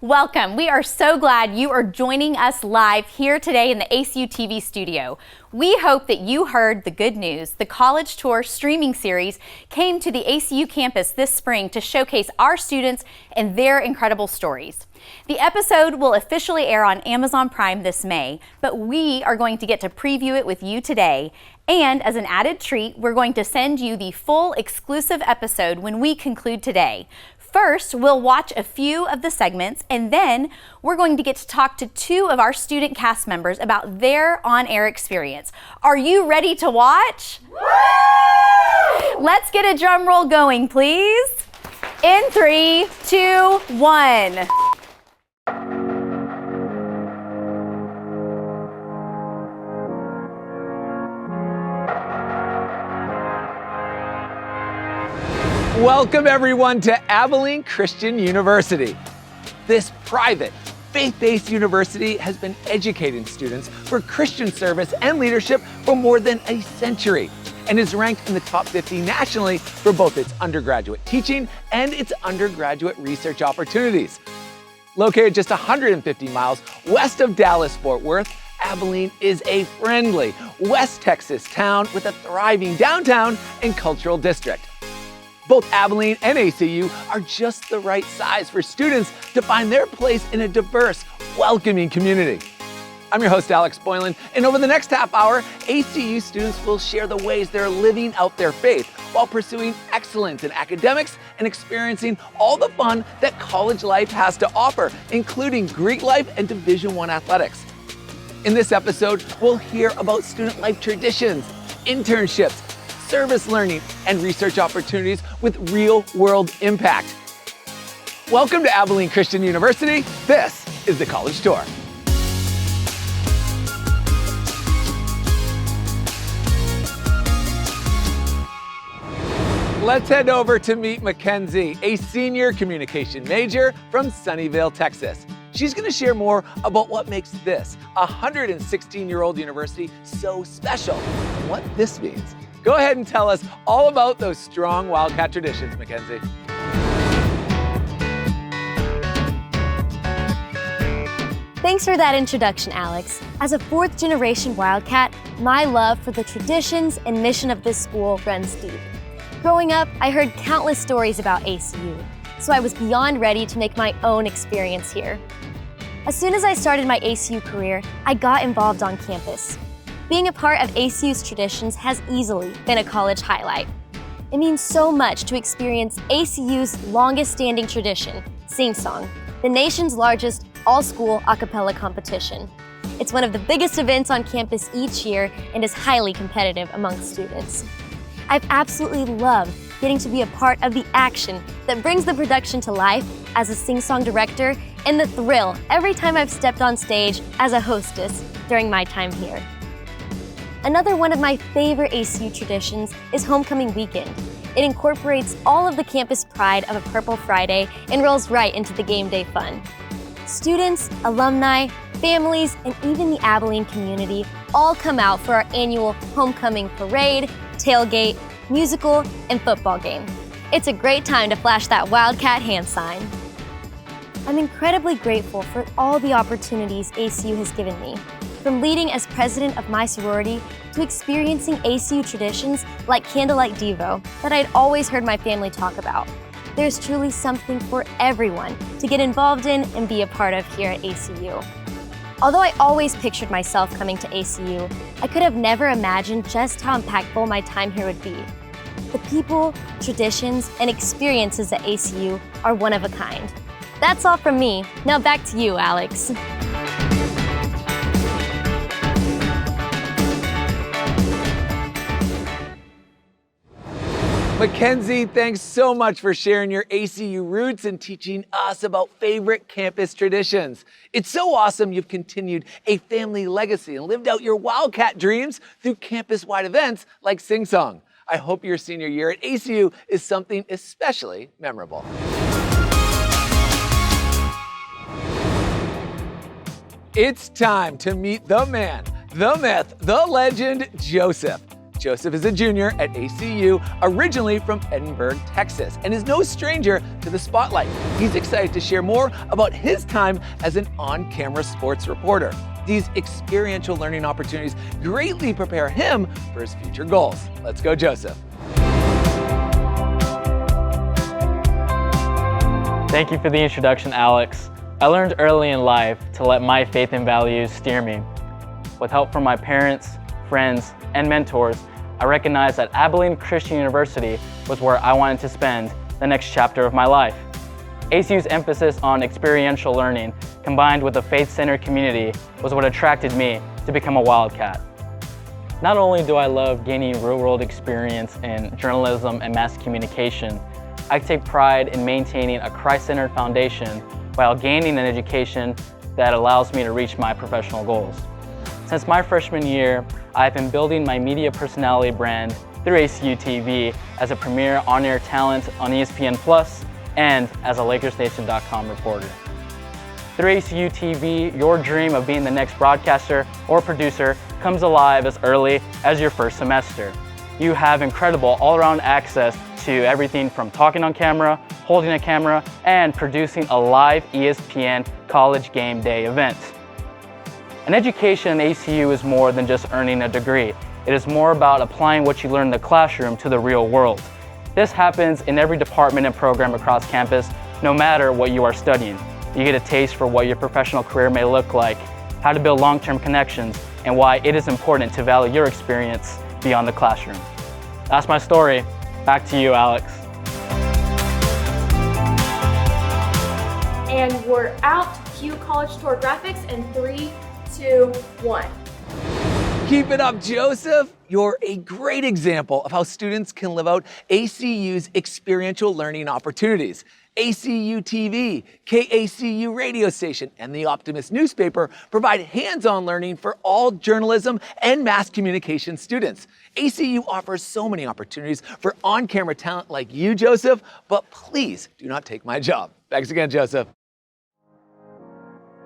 Welcome. We are so glad you are joining us live here today in the ACU TV studio. We hope that you heard the good news. The College Tour streaming series came to the ACU campus this spring to showcase our students and their incredible stories. The episode will officially air on Amazon Prime this May, but we are going to get to preview it with you today. And as an added treat, we're going to send you the full exclusive episode when we conclude today. First, we'll watch a few of the segments, and then we're going to get to talk to two of our student cast members about their on-air experience. Are you ready to watch? Woo! Let's get a drum roll going, please. In 3, 2, 1. Welcome everyone to Abilene Christian University. This private, faith-based university has been educating students for Christian service and leadership for more than a century and is ranked in the top 50 nationally for both its undergraduate teaching and its undergraduate research opportunities. Located just 150 miles west of Dallas-Fort Worth, Abilene is a friendly West Texas town with a thriving downtown and cultural district. Both Abilene and ACU are just the right size for students to find their place in a diverse, welcoming community. I'm your host, Alex Boylan, and over the next half hour, ACU students will share the ways they're living out their faith while pursuing excellence in academics and experiencing all the fun that college life has to offer, including Greek life and Division I athletics. In this episode, we'll hear about student life traditions, internships, service learning, and research opportunities with real-world impact. Welcome to Abilene Christian University. This is the College Tour. Let's head over to meet Mackenzie, a senior communication major from Sunnyvale, Texas. She's going to share more about what makes this 116-year-old university so special and what this means. Go ahead and tell us all about those strong Wildcat traditions, Mackenzie. Thanks for that introduction, Alex. As a fourth-generation Wildcat, my love for the traditions and mission of this school runs deep. Growing up, I heard countless stories about ACU, so I was beyond ready to make my own experience here. As soon as I started my ACU career, I got involved on campus. Being a part of ACU's traditions has easily been a college highlight. It means so much to experience ACU's longest-standing tradition, Sing Song, the nation's largest all-school a cappella competition. It's one of the biggest events on campus each year and is highly competitive among students. I've absolutely loved getting to be a part of the action that brings the production to life as a sing-song director and the thrill every time I've stepped on stage as a hostess during my time here. Another one of my favorite ACU traditions is Homecoming Weekend. It incorporates all of the campus pride of a Purple Friday and rolls right into the game day fun. Students, alumni, families, and even the Abilene community all come out for our annual Homecoming Parade, tailgate, musical, and football game. It's a great time to flash that Wildcat hand sign. I'm incredibly grateful for all the opportunities ACU has given me. From leading as president of my sorority to experiencing ACU traditions like Candlelight Devo that I'd always heard my family talk about. There's truly something for everyone to get involved in and be a part of here at ACU. Although I always pictured myself coming to ACU, I could have never imagined just how impactful my time here would be. The people, traditions, and experiences at ACU are one of a kind. That's all from me. Now back to you, Alex. Mackenzie, thanks so much for sharing your ACU roots and teaching us about favorite campus traditions. It's so awesome you've continued a family legacy and lived out your Wildcat dreams through campus-wide events like Sing Song. I hope your senior year at ACU is something especially memorable. It's time to meet the man, the myth, the legend, Joseph. Joseph is a junior at ACU, originally from Edinburgh, Texas, and is no stranger to the spotlight. He's excited to share more about his time as an on-camera sports reporter. These experiential learning opportunities greatly prepare him for his future goals. Let's go, Joseph. Thank you for the introduction, Alex. I learned early in life to let my faith and values steer me. With help from my parents, friends, and mentors, I recognized that Abilene Christian University was where I wanted to spend the next chapter of my life. ACU's emphasis on experiential learning, combined with a faith-centered community, was what attracted me to become a Wildcat. Not only do I love gaining real-world experience in journalism and mass communication, I take pride in maintaining a Christ-centered foundation while gaining an education that allows me to reach my professional goals. Since my freshman year, I've been building my media personality brand through ACU TV as a premier on-air talent on ESPN Plus and as a LakersNation.com reporter. Through ACU TV, your dream of being the next broadcaster or producer comes alive as early as your first semester. You have incredible all-around access to everything from talking on camera, holding a camera, and producing a live ESPN College Game Day event. An education in ACU is more than just earning a degree. It is more about applying what you learn in the classroom to the real world. This happens in every department and program across campus, no matter what you are studying. You get a taste for what your professional career may look like, how to build long-term connections, and why it is important to value your experience beyond the classroom. That's my story. Back to you, Alex. And we're out. Cue college tour graphics in 3, 2, 1. Keep it up, Joseph. You're a great example of how students can live out ACU's experiential learning opportunities. ACU TV, KACU radio station, and the Optimist newspaper provide hands-on learning for all journalism and mass communication students. ACU offers so many opportunities for on-camera talent like you, Joseph, but please do not take my job. Thanks again, Joseph.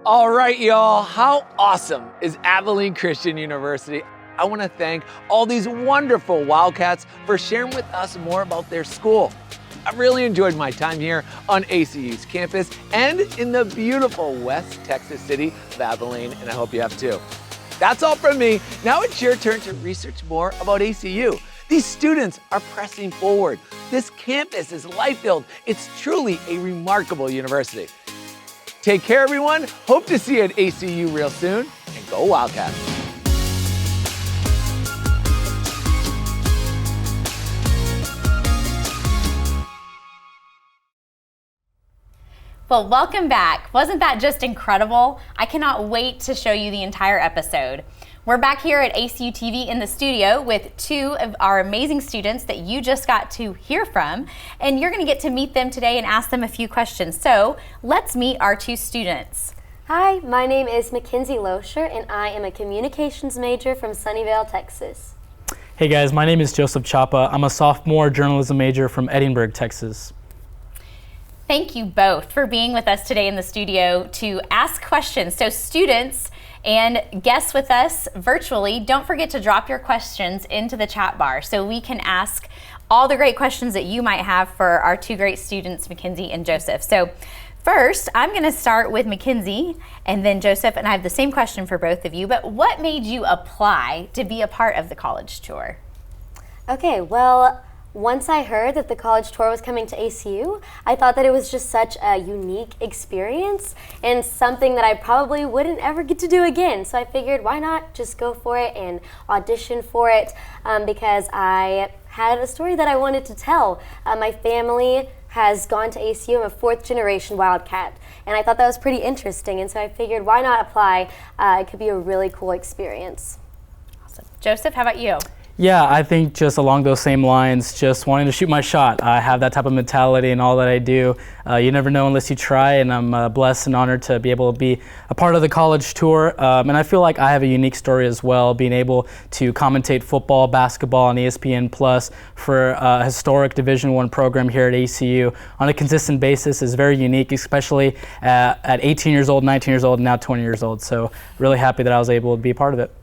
All right, y'all, how awesome is Abilene Christian University? I want to thank all these wonderful Wildcats for sharing with us more about their school. I really enjoyed my time here on ACU's campus and in the beautiful West Texas city of Abilene, and I hope you have too. That's all from me. Now it's your turn to research more about ACU. These students are pressing forward. This campus is life-filled. It's truly a remarkable university. Take care, everyone. Hope to see you at ACU real soon, and go Wildcats. Well, welcome back. Wasn't that just incredible? I cannot wait to show you the entire episode. We're back here at ACU TV in the studio with two of our amazing students that you just got to hear from, and you're going to get to meet them today and ask them a few questions. So let's meet our two students. Hi, my name is Mackenzie Loescher, and I am a communications major from Sunnyvale, Texas. Hey guys, my name is Joseph Chapa. I'm a sophomore journalism major from Edinburgh, Texas. Thank you both for being with us today in the studio to ask questions. So students and guests with us virtually, don't forget to drop your questions into the chat bar so we can ask all the great questions that you might have for our two great students, Mackenzie and Joseph. So first, I'm going to start with Mackenzie and then Joseph, and I have the same question for both of you, but what made you apply to be a part of the college tour? Okay, well, once I heard that the college tour was coming to ACU, I thought that it was just such a unique experience and something that I probably wouldn't ever get to do again. So I figured, why not just go for it and audition for it, because I had a story that I wanted to tell. My family has gone to ACU. I'm a fourth-generation Wildcat, and I thought that was pretty interesting, and so I figured, why not apply? It could be a really cool experience. Awesome. Joseph, how about you? Yeah, I think just along those same lines, just wanting to shoot my shot. I have that type of mentality in all that I do. You never know unless you try, and I'm blessed and honored to be able to be a part of the college tour. And I feel like I have a unique story as well, being able to commentate football, basketball on ESPN Plus for a historic Division I program here at ACU on a consistent basis is very unique, especially at 18 years old, 19 years old, and now 20 years old. So really happy that I was able to be a part of it.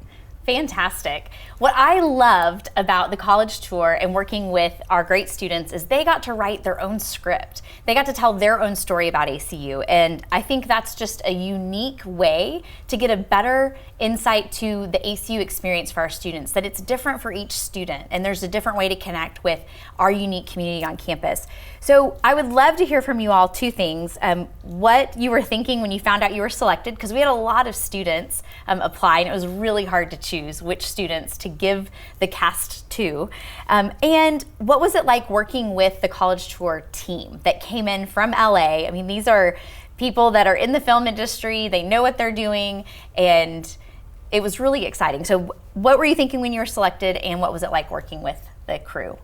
Fantastic. What I loved about the college tour and working with our great students is they got to write their own script. They got to tell their own story about ACU, and I think that's just a unique way to get a better insight to the ACU experience for our students, that it's different for each student and there's a different way to connect with our unique community on campus. So I would love to hear from you all two things. What you were thinking when you found out you were selected, because we had a lot of students apply and it was really hard to choose which students to give the cast to. And what was it like working with the college tour team that came in from LA? I mean, these are people that are in the film industry, they know what they're doing, and it was really exciting. So what were you thinking when you were selected, and what was it like working with the crew?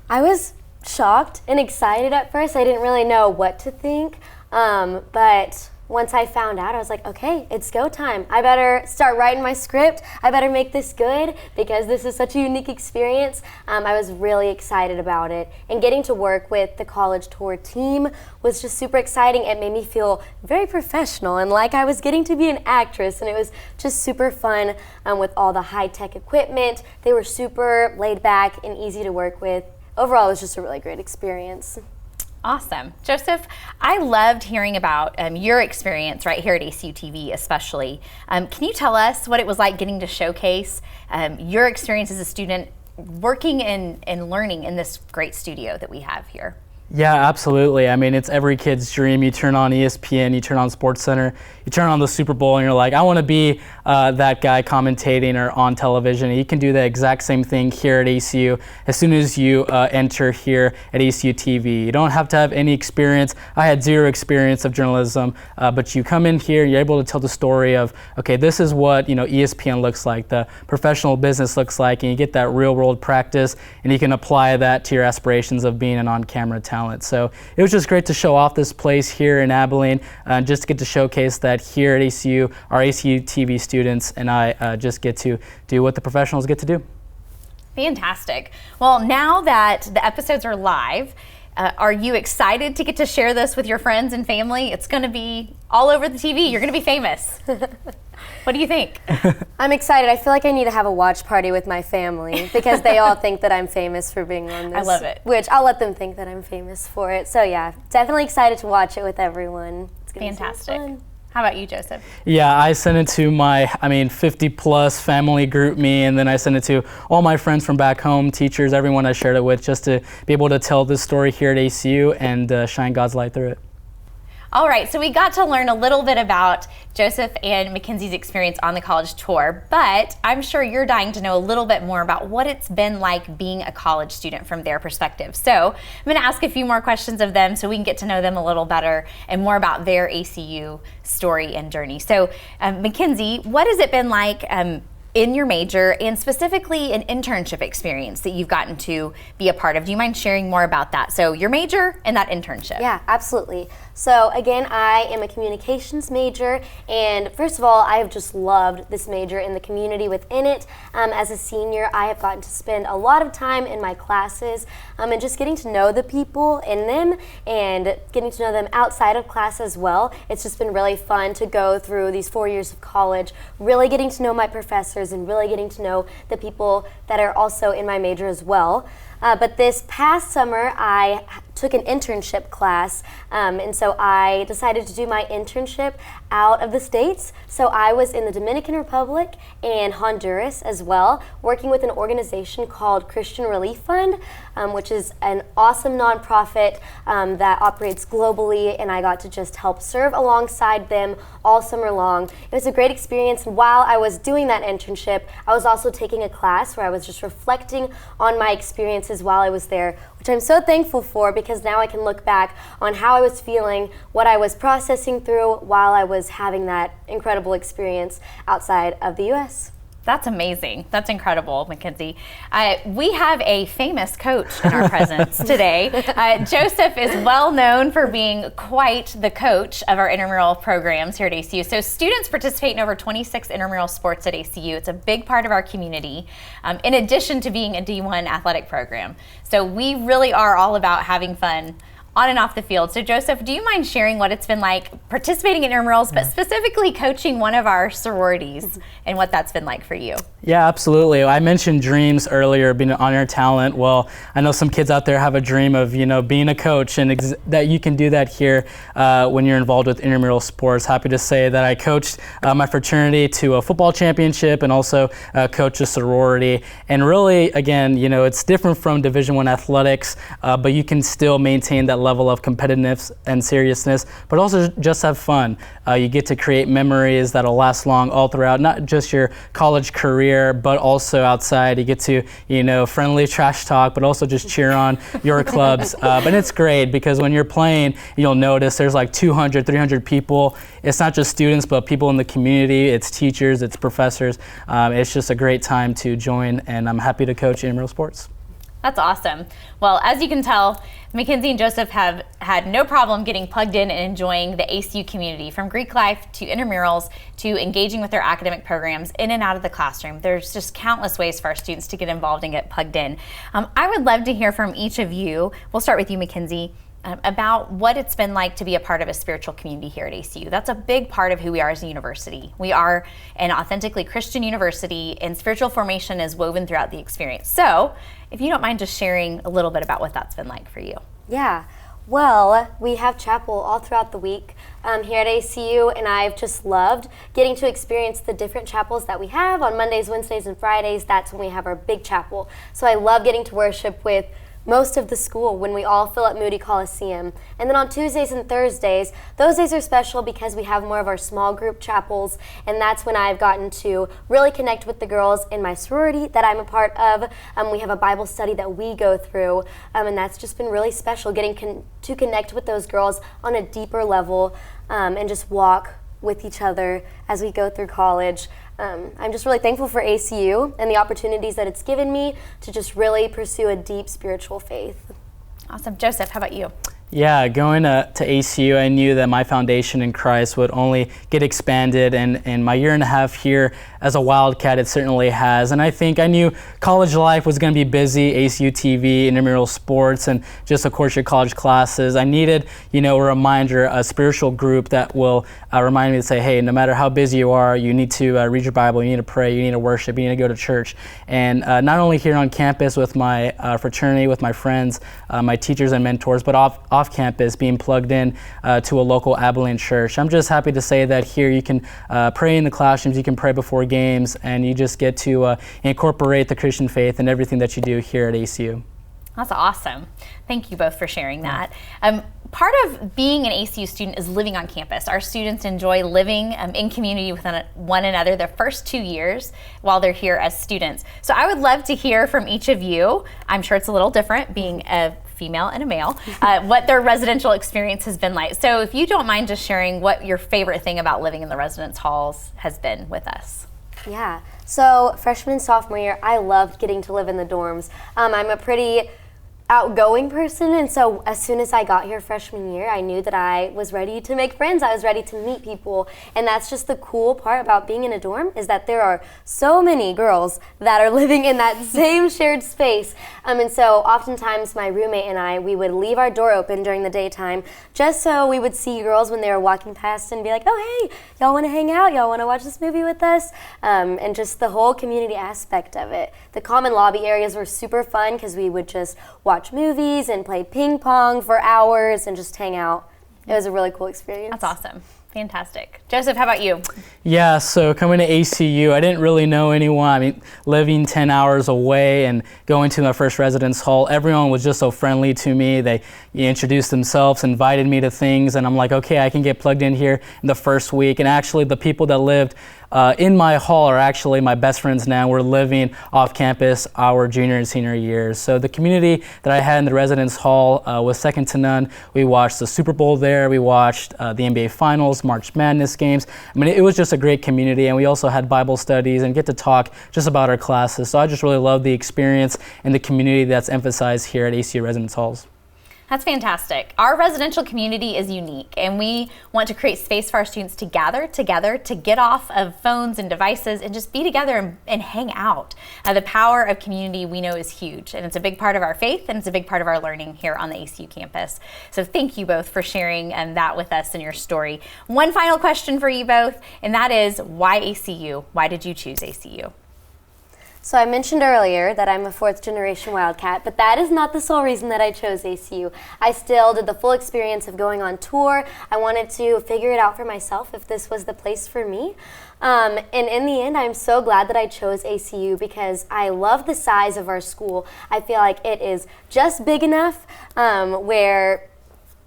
I was shocked and excited at first. I didn't really know what to think, but once I found out, I was like, okay, it's go time. I better start writing my script. I better make this good because this is such a unique experience. I was really excited about it. And getting to work with the college tour team was just super exciting. It made me feel very professional and like I was getting to be an actress, and it was just super fun with all the high-tech equipment. They were super laid back and easy to work with. Overall, it was just a really great experience. Awesome. Joseph, I loved hearing about your experience right here at ACU TV especially. Can you tell us what it was like getting to showcase your experience as a student working and learning in this great studio that we have here? Yeah, absolutely. I mean, it's every kid's dream. You turn on ESPN, you turn on SportsCenter, you turn on the Super Bowl, and you're like, I want to be that guy commentating or on television. And you can do the exact same thing here at ACU as soon as you enter here at ACU TV. You don't have to have any experience. I had zero experience of journalism, but you come in here, you're able to tell the story of, okay, this is what ESPN looks like, the professional business looks like, and you get that real-world practice, and you can apply that to your aspirations of being an on-camera talent. So it was just great to show off this place here in Abilene, just to get to showcase that here at ACU, our ACU TV students and I just get to do what the professionals get to do. Fantastic. Well, now that the episodes are live, are you excited to get to share this with your friends and family? It's going to be all over the TV. You're going to be famous. What do you think? I'm excited. I feel like I need to have a watch party with my family because they all think that I'm famous for being on this. I love it. Which I'll let them think that I'm famous for it. So yeah, definitely excited to watch it with everyone. It's gonna Fantastic. be so fun. How about you, Joseph? Yeah, I sent it to my, 50 plus family group me, and then I sent it to all my friends from back home, teachers, everyone I shared it with, just to be able to tell this story here at ACU and shine God's light through it. All right, so we got to learn a little bit about Joseph and Mackenzie's experience on the college tour, but I'm sure you're dying to know a little bit more about what it's been like being a college student from their perspective. So I'm going to ask a few more questions of them so we can get to know them a little better and more about their ACU story and journey. So Mackenzie, what has it been like in your major, and specifically an internship experience that you've gotten to be a part of? Do you mind sharing more about that? So your major and that internship. Yeah, absolutely. So again, I am a communications major, and first of all, I have just loved this major and the community within it. As a senior, I have gotten to spend a lot of time in my classes and just getting to know the people in them and getting to know them outside of class as well. It's just been really fun to go through these 4 years of college, really getting to know my professors and really getting to know the people that are also in my major as well. But this past summer, I took an internship class, and so I decided to do my internship out of the States. So I was in the Dominican Republic and Honduras as well, working with an organization called Christian Relief Fund, which is an awesome nonprofit that operates globally, and I got to just help serve alongside them all summer long. It was a great experience, and while I was doing that internship, I was also taking a class where I was just reflecting on my experiences while I was there, which I'm so thankful for because now I can look back on how I was feeling, what I was processing through while I was having that incredible experience outside of the U.S. That's amazing. That's incredible, Mackenzie. We have a famous coach in our presence today. Joseph is well known for being quite the coach of our intramural programs here at ACU. So students participate in over 26 intramural sports at ACU. It's a big part of our community, in addition to being a D1 athletic program. So we really are all about having fun on and off the field. So Joseph, do you mind sharing what it's been like participating in intramurals, but specifically coaching one of our sororities and what that's been like for you. Yeah, absolutely. I mentioned dreams earlier, being an on-air talent. Well, I know some kids out there have a dream of, being a coach, and that you can do that here when you're involved with intramural sports. Happy to say that I coached my fraternity to a football championship and also coached a sorority. And really, again, it's different from Division I athletics, but you can still maintain that level of competitiveness and seriousness, but also just have fun. You get to create memories that'll last long all throughout, not just your college career, but also outside. You get to, friendly trash talk, but also just cheer on your clubs. But it's great because when you're playing, you'll notice there's like 200, 300 people. It's not just students, but people in the community. It's teachers, it's professors. It's just a great time to join, and I'm happy to coach intramural sports. That's awesome. Well, as you can tell, Mackenzie and Joseph have had no problem getting plugged in and enjoying the ACU community, from Greek life to intramurals to engaging with their academic programs in and out of the classroom. There's just countless ways for our students to get involved and get plugged in. I would love to hear from each of you. We'll start with you, Mackenzie, about what it's been like to be a part of a spiritual community here at ACU. That's a big part of who we are as a university. We are an authentically Christian university, and spiritual formation is woven throughout the experience. So, if you don't mind just sharing a little bit about what that's been like for you. Yeah. Well, we have chapel all throughout the week here at ACU, and I've just loved getting to experience the different chapels that we have on Mondays, Wednesdays, and Fridays. That's when we have our big chapel. So I love getting to worship with most of the school when we all fill up Moody Coliseum. And then on Tuesdays and Thursdays, those days are special because we have more of our small group chapels, and that's when I've gotten to really connect with the girls in my sorority that I'm a part of. We have a Bible study that we go through, and that's just been really special, getting to connect with those girls on a deeper level and just walk with each other as we go through college. I'm just really thankful for ACU and the opportunities that it's given me to just really pursue a deep spiritual faith. Awesome. Joseph, how about you? Yeah, going to ACU, I knew that my foundation in Christ would only get expanded, and my year and a half here as a Wildcat, it certainly has. And I think I knew college life was going to be busy, ACU TV, intramural sports, and just, of course, your college classes. I needed, a reminder, a spiritual group that will remind me to say, hey, no matter how busy you are, you need to read your Bible, you need to pray, you need to worship, you need to go to church. And not only here on campus with my fraternity, with my friends, my teachers and mentors, but off campus, being plugged in to a local Abilene church. I'm just happy to say that here you can pray in the classrooms, you can pray before games, and you just get to incorporate the Christian faith in everything that you do here at ACU. That's awesome. Thank you both for sharing that. Part of being an ACU student is living on campus. Our students enjoy living in community with one another the first 2 years while they're here as students. So I would love to hear from each of you. I'm sure it's a little different being a female and a male, what their residential experience has been like. So if you don't mind just sharing what your favorite thing about living in the residence halls has been with us. Yeah, so freshman and sophomore year, I loved getting to live in the dorms. I'm a pretty outgoing person, and so as soon as I got here freshman year, I knew that I was ready to make friends. I was ready to meet people, and that's just the cool part about being in a dorm, is that there are so many girls that are living in that same shared space. And so oftentimes my roommate and I, we would leave our door open during the daytime just so we would see girls when they were walking past and be like, oh, hey, y'all want to hang out? Y'all want to watch this movie with us? And just the whole community aspect of it. The common lobby areas were super fun because we would just watch movies and play ping pong for hours and just hang out. It was a really cool experience. That's awesome. Fantastic. Joseph, how about you? Yeah, so coming to ACU, I didn't really know anyone. I mean, living 10 hours away and going to my first residence hall, everyone was just so friendly to me. They introduced themselves, invited me to things, and I'm like, okay, I can get plugged in here in the first week. And actually, the people that lived in my hall are actually my best friends now. We're living off campus our junior and senior years. So the community that I had in the residence hall was second to none. We watched the Super Bowl there. We watched the NBA Finals, March Madness games. I mean, it was just a great community, and we also had Bible studies and get to talk just about our classes. So I just really love the experience and the community that's emphasized here at ACU residence halls. That's fantastic. Our residential community is unique, and we want to create space for our students to gather together, to get off of phones and devices and just be together and hang out. The power of community we know is huge, and it's a big part of our faith, and it's a big part of our learning here on the ACU campus. So thank you both for sharing that with us and your story. One final question for you both, and that is, why ACU? Why did you choose ACU? So I mentioned earlier that I'm a fourth generation Wildcat, but that is not the sole reason that I chose ACU. I still did the full experience of going on tour. I wanted to figure it out for myself if this was the place for me. And in the end, I'm so glad that I chose ACU because I love the size of our school. I feel like it is just big enough where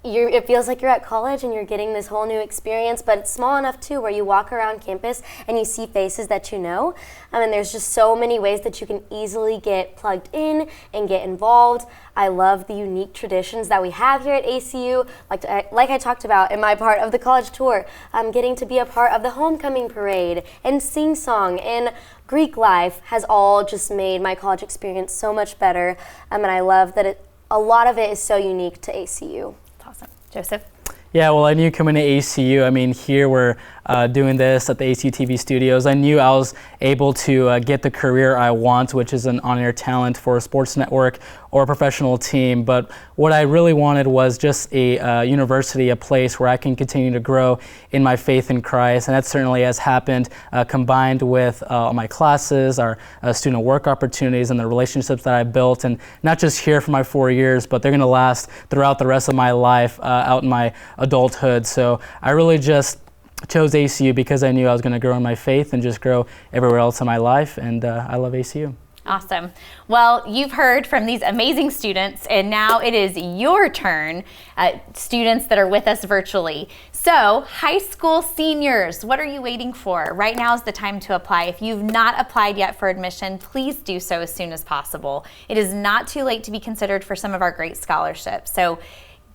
it feels like you're at college and you're getting this whole new experience, but it's small enough too where you walk around campus and you see faces that you know. And there's just so many ways that you can easily get plugged in and get involved. I love the unique traditions that we have here at ACU. Like I talked about in my part of the college tour, I'm getting to be a part of the homecoming parade and sing song and Greek life has all just made my college experience so much better. And I love that a lot of it is so unique to ACU. Awesome. Joseph? Yeah, well, I knew coming to ACU, I mean, here we're doing this at the ACU TV studios. I knew I was able to get the career I want, which is an on-air talent for a sports network or a professional team. But what I really wanted was just a university, a place where I can continue to grow in my faith in Christ. And that certainly has happened, combined with my classes, our student work opportunities, and the relationships that I built. And not just here for my 4 years, but they're going to last throughout the rest of my life out in my adulthood. So I really just chose ACU because I knew I was going to grow in my faith and just grow everywhere else in my life, and I love ACU. Awesome. Well, you've heard from these amazing students, and now it is your turn, students that are with us virtually. So, high school seniors, what are you waiting for? Right now is the time to apply. If you've not applied yet for admission, please do so as soon as possible. It is not too late to be considered for some of our great scholarships. So,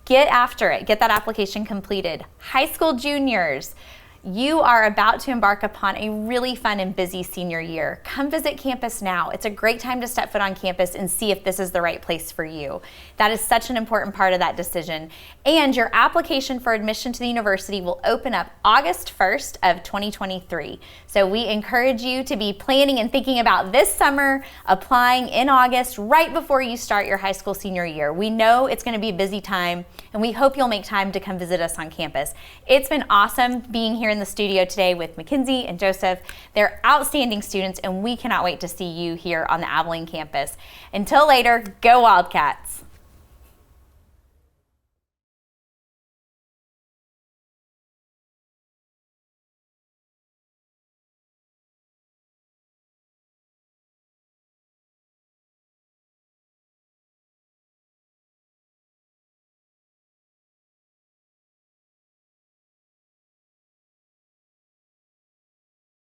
get after it. Get that application completed. High school juniors, you are about to embark upon a really fun and busy senior year. Come visit campus now. It's a great time to step foot on campus and see if this is the right place for you. That is such an important part of that decision. And your application for admission to the university will open up August 1st of 2023. So we encourage you to be planning and thinking about this summer, applying in August, right before you start your high school senior year. We know it's going to be a busy time, and we hope you'll make time to come visit us on campus. It's been awesome being here in the studio today with Mackenzie and Joseph. They're outstanding students, and we cannot wait to see you here on the Abilene campus. Until later, go Wildcats!